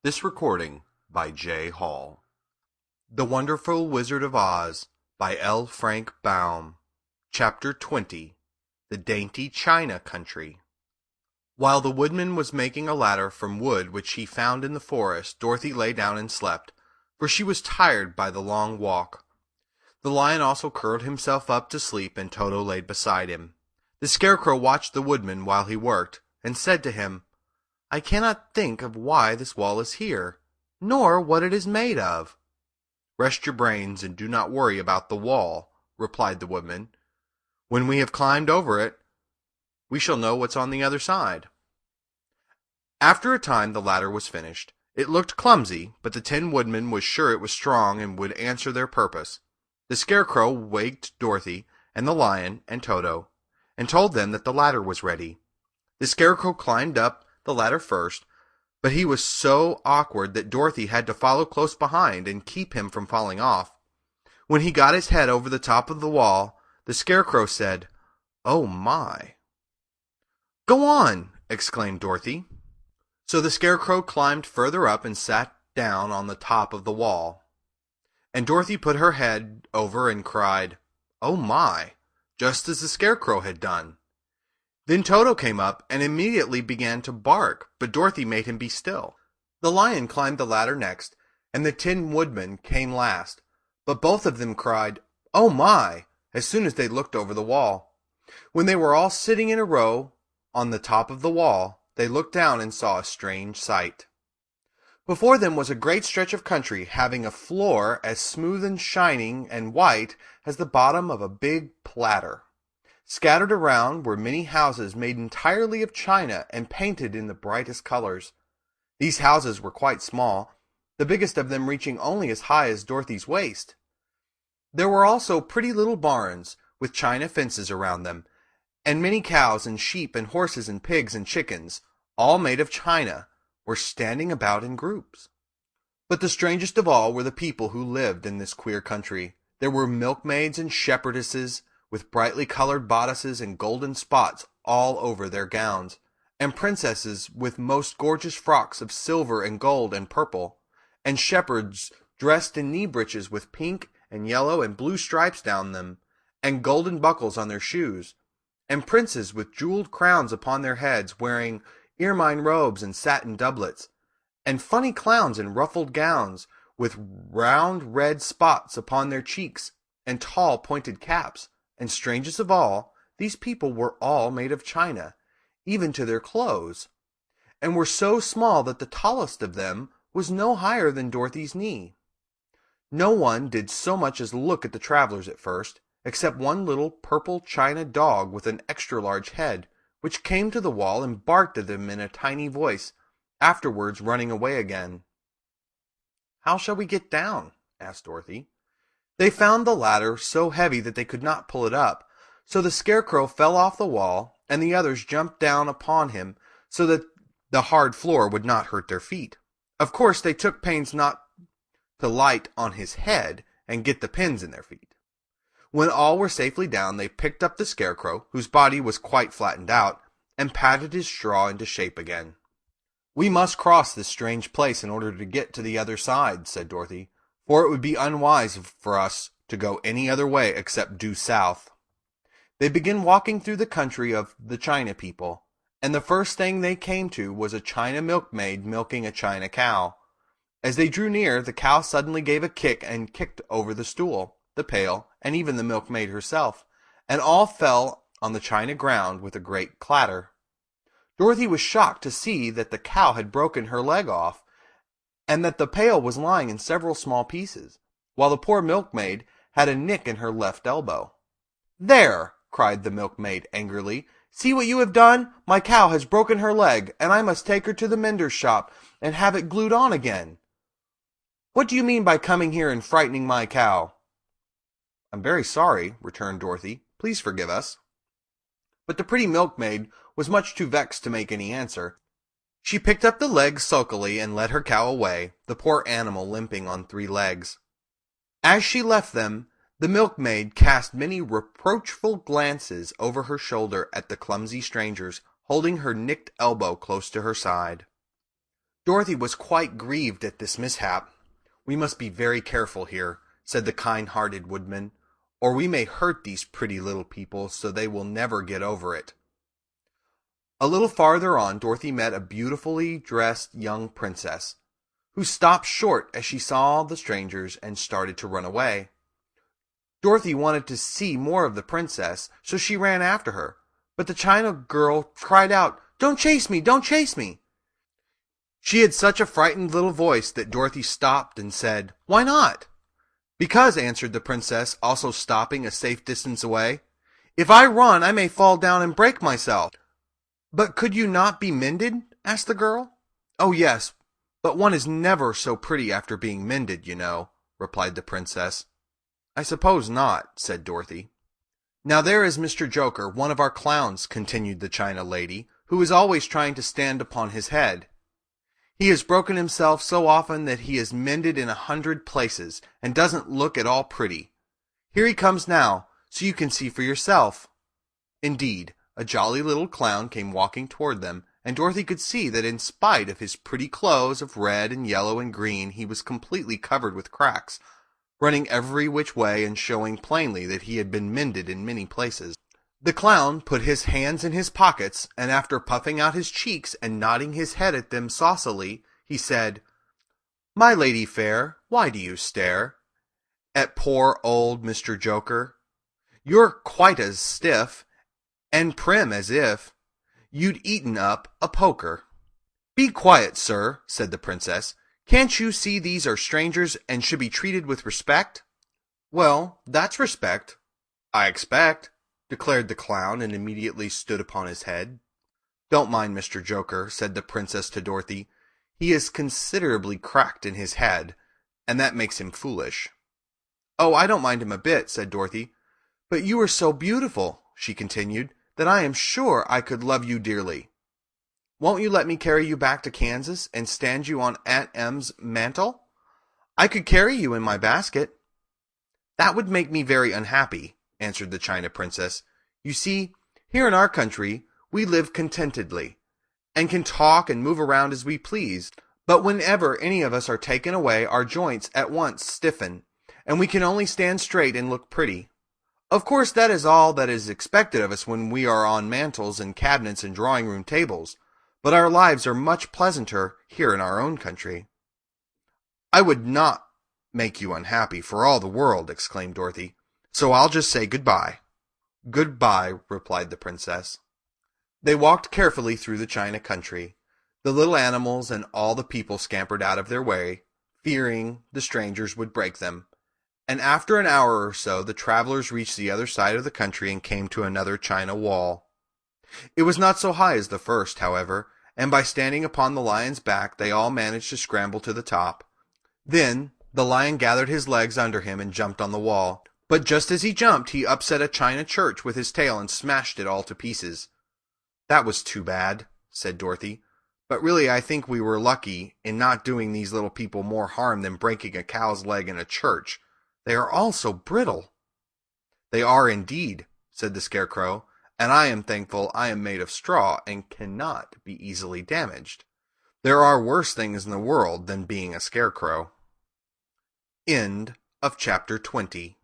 This recording by J. Hall. The Wonderful Wizard of Oz by L. Frank Baum. Chapter 20. The Dainty China Country. While the woodman was making a ladder from wood which he found in the forest, Dorothy lay down and slept, for she was tired by the long walk. The lion also curled himself up to sleep, and Toto laid beside him. The Scarecrow watched the woodman while he worked, and said to him, "I cannot think of why this wall is here, nor what it is made of." "Rest your brains and do not worry about the wall," replied the woodman. "When we have climbed over it, we shall know what's on the other side." After a time the ladder was finished. It looked clumsy, but the Tin Woodman was sure it was strong and would answer their purpose. The Scarecrow waked Dorothy and the lion and Toto, and told them that the ladder was ready. The Scarecrow climbed up the ladder first, but he was so awkward that Dorothy had to follow close behind and keep him from falling off. When he got his head over the top of the wall, the Scarecrow said, "Oh my!" "Go on!" exclaimed Dorothy. So the Scarecrow climbed further up and sat down on the top of the wall. And Dorothy put her head over and cried, "Oh my!" just as the Scarecrow had done. Then Toto came up and immediately began to bark, but Dorothy made him be still. The lion climbed the ladder next, and the Tin Woodman came last, but both of them cried, "Oh my!" as soon as they looked over the wall. When they were all sitting in a row on the top of the wall, they looked down and saw a strange sight. Before them was a great stretch of country, having a floor as smooth and shining and white as the bottom of a big platter. Scattered around were many houses made entirely of china and painted in the brightest colors. These houses were quite small, the biggest of them reaching only as high as Dorothy's waist. There were also pretty little barns, with china fences around them, and many cows and sheep and horses and pigs and chickens, all made of china, were standing about in groups. But the strangest of all were the people who lived in this queer country. There were milkmaids and shepherdesses, with brightly colored bodices and golden spots all over their gowns, and princesses with most gorgeous frocks of silver and gold and purple, and shepherds dressed in knee breeches with pink and yellow and blue stripes down them, and golden buckles on their shoes, and princes with jeweled crowns upon their heads, wearing ermine robes and satin doublets, and funny clowns in ruffled gowns, with round red spots upon their cheeks, and tall pointed caps. And strangest of all, these people were all made of china, even to their clothes, and were so small that the tallest of them was no higher than Dorothy's knee. No one did so much as look at the travelers at first, except one little purple china dog with an extra-large head, which came to the wall and barked at them in a tiny voice, afterwards running away again. "How shall we get down?" asked Dorothy. They found the ladder so heavy that they could not pull it up, so the Scarecrow fell off the wall, and the others jumped down upon him so that the hard floor would not hurt their feet. Of course, they took pains not to light on his head and get the pins in their feet. When all were safely down, they picked up the Scarecrow, whose body was quite flattened out, and patted his straw into shape again. "We must cross this strange place in order to get to the other side," said Dorothy, "for it would be unwise for us to go any other way except due south." They began walking through the country of the China people, and the first thing they came to was a China milkmaid milking a China cow. As they drew near, the cow suddenly gave a kick and kicked over the stool, the pail, and even the milkmaid herself, and all fell on the china ground with a great clatter. Dorothy was shocked to see that the cow had broken her leg off, and that the pail was lying in several small pieces, while the poor milkmaid had a nick in her left elbow. "There!" cried the milkmaid angrily. "See what you have done! My cow has broken her leg, and I must take her to the mender's shop and have it glued on again. What do you mean by coming here and frightening my cow?" "I'm very sorry," returned Dorothy. "Please forgive us." But the pretty milkmaid was much too vexed to make any answer. She picked up the leg sulkily and led her cow away, the poor animal limping on 3 legs. As she left them, the milkmaid cast many reproachful glances over her shoulder at the clumsy strangers, holding her nicked elbow close to her side. Dorothy was quite grieved at this mishap. "We must be very careful here," said the kind-hearted woodman, "or we may hurt these pretty little people so they will never get over it." A little farther on, Dorothy met a beautifully dressed young princess, who stopped short as she saw the strangers and started to run away. Dorothy wanted to see more of the princess, so she ran after her, but the China girl cried out, "Don't chase me! Don't chase me!" She had such a frightened little voice that Dorothy stopped and said, "Why not?" "Because," answered the princess, also stopping a safe distance away, "if I run, I may fall down and break myself." "But could you not be mended?" asked the girl. "Oh, yes, but one is never so pretty after being mended, you know," replied the princess. "I suppose not," said Dorothy. "Now there is Mr. Joker, one of our clowns," continued the China lady, "who is always trying to stand upon his head. He has broken himself so often that he is mended in 100 places, and doesn't look at all pretty. Here he comes now, so you can see for yourself." Indeed, a jolly little clown came walking toward them, and Dorothy could see that in spite of his pretty clothes of red and yellow and green, he was completely covered with cracks, running every which way and showing plainly that he had been mended in many places. The clown put his hands in his pockets, and after puffing out his cheeks and nodding his head at them saucily, he said, "My lady fair, why do you stare at poor old Mr. Joker? You're quite as stiff and prim as if you'd eaten up a poker." "Be quiet, sir," said the princess. "Can't you see these are strangers and should be treated with respect?" "Well, that's respect, I expect," declared the clown, and immediately stood upon his head. "Don't mind Mr. Joker," said the princess to Dorothy. "He is considerably cracked in his head, and that makes him foolish." "Oh, I don't mind him a bit," said Dorothy. "But you are so beautiful," she continued, "that I am sure I could love you dearly. Won't you let me carry you back to Kansas and stand you on Aunt Em's mantle? I could carry you in my basket." "That would make me very unhappy," answered the China princess. "You see, here in our country we live contentedly, and can talk and move around as we please. But whenever any of us are taken away, our joints at once stiffen, and we can only stand straight and look pretty. Of course, that is all that is expected of us when we are on mantels and cabinets and drawing-room tables, but our lives are much pleasanter here in our own country." "I would not make you unhappy for all the world," exclaimed Dorothy, "so I'll just say goodbye." "Goodbye," replied the princess. They walked carefully through the China country. The little animals and all the people scampered out of their way, fearing the strangers would break them, and after an hour or so the travelers reached the other side of the country and came to another China wall. It was not so high as the first, however, and by standing upon the lion's back they all managed to scramble to the top. Then the lion gathered his legs under him and jumped on the wall, but just as he jumped he upset a China church with his tail and smashed it all to pieces. "That was too bad," said Dorothy, "but really I think we were lucky in not doing these little people more harm than breaking a cow's leg in a church. They are all so brittle." "They are indeed," said the Scarecrow, "and I am thankful I am made of straw and cannot be easily damaged. There are worse things in the world than being a scarecrow." End of chapter 20.